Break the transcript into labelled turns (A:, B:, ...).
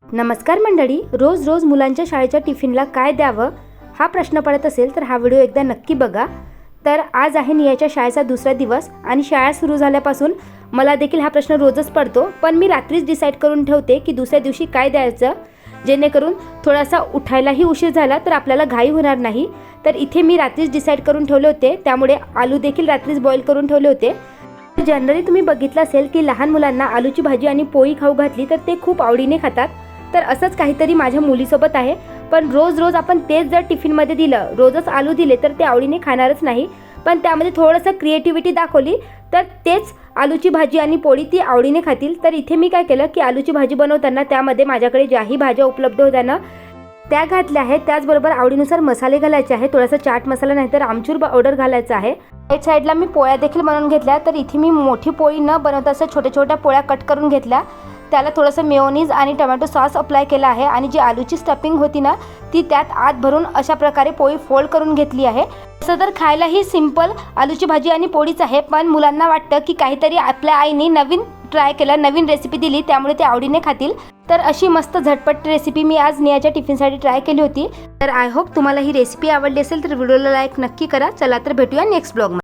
A: नमस्कार मंडळी, रोज रोज मुलांच्या शाळेच्या टिफिनला काय द्यावं हा प्रश्न पडत असेल तर हा व्हिडिओ एकदा नक्की बघा। तर आज आहे नियाच्या शाळेचा दुसरा दिवस आणि शाळा सुरू झाल्यापासून मला देखील हा प्रश्न रोजच पडतो, पण मी रात्रीच डिसाईड करून ठेवते की दुसऱ्या दिवशी काय द्यायचं, जेणेकरून थोडासा उठायलाही उशीर झाला तर आपल्याला घाई होणार नाही। तर इथे मी रात्रीच डिसाईड करून ठेवले होते, त्यामुळे आलू देखील रात्रीच बॉईल करून ठेवले होते। जनरली तुम्ही बघितलं असेल की लहान मुलांना आलूची भाजी आणि पोळी खाऊ घातली तर ते खूप आवडीने खातात। तर असंच काहीतरी माझ्या मुलीसोबत आहे, पण रोज रोज आपण तेच जर टिफिनमध्ये दिलं, रोजच आलू दिले तर ते आवडीने खाणारच नाही। पण त्यामध्ये थोडंसं क्रिएटिव्हिटी दाखवली तर तेच आलूची भाजी आणि पोळी ती आवडीने खातील। तर इथे मी काय केलं की आलूची भाजी बनवताना त्यामध्ये माझ्याकडे ज्याही भाज्या उपलब्ध होत्या ना त्या घातल्या आहेत। त्याचबरोबर आवडीनुसार मसाले घालायचे आहे, थोडासा चाट मसाला नाहीतर आमचूर पावडर घालायचा आहे। राईट साईडला मी पोळ्या देखील बनवून घेतल्या। तर इथे मी मोठी पोळी न बनवता असं छोट्या छोट्या पोळ्या कट करून घेतल्या, त्याला थोडंसं मेयोनीज आणि टोमॅटो सॉस अप्लाय केला आहे आणि जी आलूची स्टफिंग होती ना ती त्यात आत भरून अशा प्रकारे पोळी फोल्ड करून घेतली आहे। तसं तर खायलाही सिंपल आलूची भाजी आणि पोळीच आहे, पण मुलांना वाटतं की काहीतरी आपल्या आईने नवीन ट्राय केलं, नवीन रेसिपी दिली, त्यामुळे ते आवडीने खातील। तर अशी मस्त झटपट रेसिपी मी आज नियाच्या टिफिनसाठी ट्राय केली होती। तर आय होप तुम्हाला ही रेसिपी आवडली असेल तर व्हिडिओला लाईक नक्की करा। चला तर भेटूया नेक्स्ट ब्लॉगमध्ये।